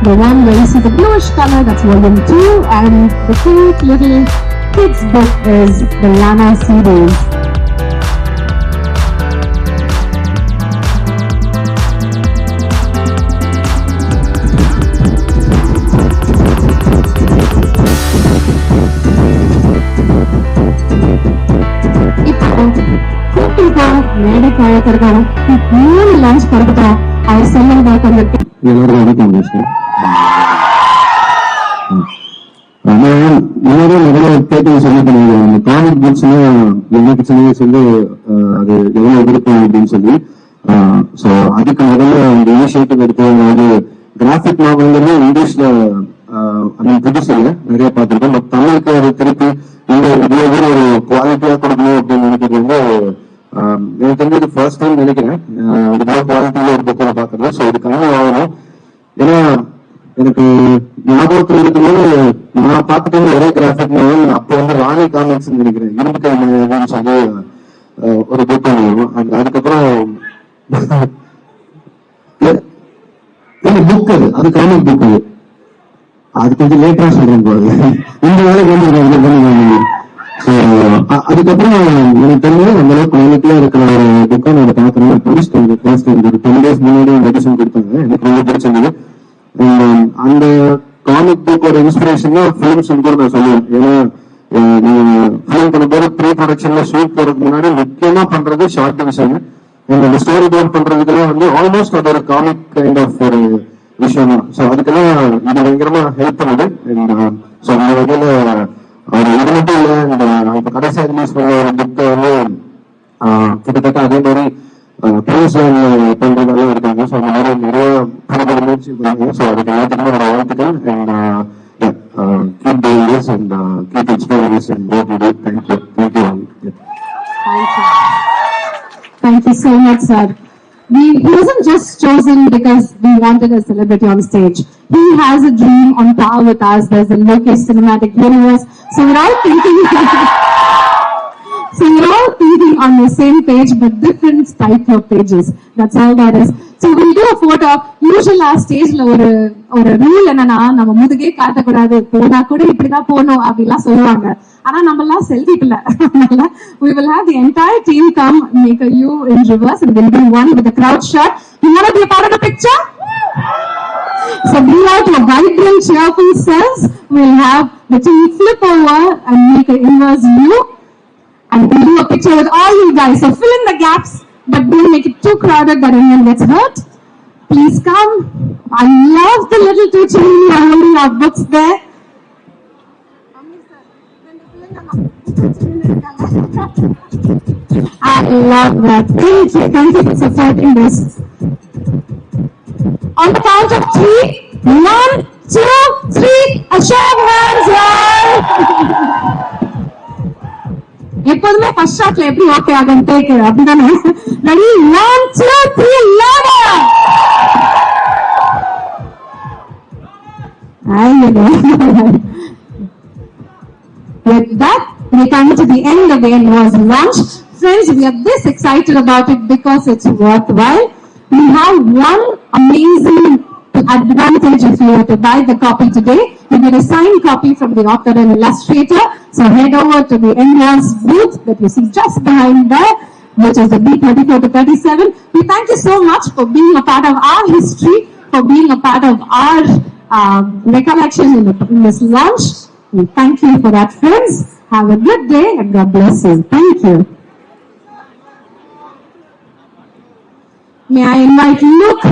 The one where you see the bluish color, that's volume 2, and the cute little kids book is the Lana series. Lunch கொடுத்துட்டோம் அவர் சொல்லுங்க கொஞ்சம் எல்லாரும் வணக்கம் sir. எல்லாரும் நிறைய கேட்டு சொல்லிட்டு அந்த காமிக் புக்ஸ் எனக்கு சின்ன வயசுல இருந்து அது எவ்வளவு எதிர்க்கும் அப்படின்னு சொல்லி ஸோ அதுக்கு முதல்ல அந்த இனிஷியேட்டிவ் எடுத்து அதாவது கிராஃபிக் நாவல்ங்கிறது இங்கிலீஷ்ல புதுசு நிறைய பார்த்துருக்கோம். பட் தமிழுக்கு அது திருப்பி இவ்வளவு பேர் ஒரு குவாலிட்டியா கொடுக்கணும் அப்படின்னு நினைக்கிறது வந்து எனக்கு தெரிஞ்சது ஃபர்ஸ்ட் டைம் நினைக்கிறேன். குவாலிட்டியில ஒரு புக்கை பாக்குறது. ஸோ இதுக்காக ஆகணும். ஏன்னா எனக்கு ஞாபகத்தில் இருக்கும்போது நான் பார்த்துட்டு ஒரே கிராஃபிக் நாவல் அப்போ வந்து ராணி காமிக்ஸ் நினைக்கிறேன் இரும்புன்னு சொல்லி ஒரு புக் அதுக்கப்புறம் புக் அது காமிக் புக் அது கொஞ்சம் லேட்டா சொல்றேன் போது இந்த வேலைக்கு வந்து அதுக்கப்புறம் எனக்கு தெரிஞ்சது அந்த அளவுக்கு குவாலிட்டியா இருக்கிற ஒரு புக்கை நான் பார்க்கணும். ஒரு 10 days முன்னாடி மெடிசன் கொடுத்தாங்க. எனக்கு ரொம்ப பிடிச்சிருந்தது. அந்த காமிக் புக்கோட இன்ஸ்பிரேஷன் தான் பிலிம்ஸ் கூட நான் சொல்லுவேன். ஏன்னா நீங்க பிலிம் பண்ண போது ப்ரீ ப்ரொடக்ஷன்ல ஷூட் போறதுக்கு முன்னாடி முக்கியமா பண்றது ஷார்ட் டிவிஷன். அந்த ஸ்டோரி போர்ட் பண்றதுக்கெல்லாம் வந்து ஆல்மோஸ்ட் அது ஒரு காமிக் கைண்ட் ஆஃப் ஒரு விஷயம் தான். ஸோ அதுக்கெல்லாம் இது பயங்கரமா ஹெல்ப் பண்ணுது. ஸோ அந்த வகையில அவர் இது மட்டும் இல்லை, இந்த இப்ப கடைசியாக ரிலீஸ் பண்ண ஒரு புக்கை வந்து கிட்டத்தட்ட அதே மாதிரி ப்ரைஸ் பண்றதெல்லாம் இருக்காங்க. ஸோ அந்த மாதிரி நிறைய பணப்பட முயற்சி பண்ணாங்க. ஸோ அதுக்கு எல்லாத்துக்குமே ஒரு வாழ்த்துக்கள். Keep doing this and keep inspiring us and what you do. Thank you. Thank you. Thank you so much, sir. He wasn't just chosen because we wanted a celebrity on stage. He has a dream on par with us. There's a Lokesh Cinematic Universe. So we're all thinking on the same page, but different type of pages. That's all that is. So we'll do a photo. Usually stage la ஒரு rule என்னன்னா நம்ம முதுகே காட்டக்கூடாது, போனா கூட இப்படிதான் போகணும் அப்படிலாம் சொல்லுவாங்க. ஆனா நம்ம எல்லாம் செல்ஃபில we will have the entire team come make a U in reverse and we'll do one with the crowd shot. You want to be a part of the picture? So bring out your vibrant, cheerful selves. We'll have the team flip over and make an inverse U. And we'll do a picture with all you guys. So fill in the gaps, but don't make it too crowded that anyone gets hurt. Please come. I love the little teacher holding our books there. I love that. Thank you for supporting this. On the count of 3, 1, 2, 3, a show of hands, y'all. எப்போதுமே first ஷாட்ல எப்படி okay ஆகும் take அப்படிதானே? Ready 1 2 3 lava. With that, we come to the end of the Inverse launch. Friends, we are this excited about it because it's worthwhile. We have one amazing advantage if you were to buy the copy today. You get a signed copy from the author and illustrator. So head over to the Inverse booth that you see just behind there, which is the B34 to 37. We thank you so much for being a part of our history, for being a part of our recollection in this launch. We thank you for that, friends. Have a good day and God bless you. Thank you. May I invite Luke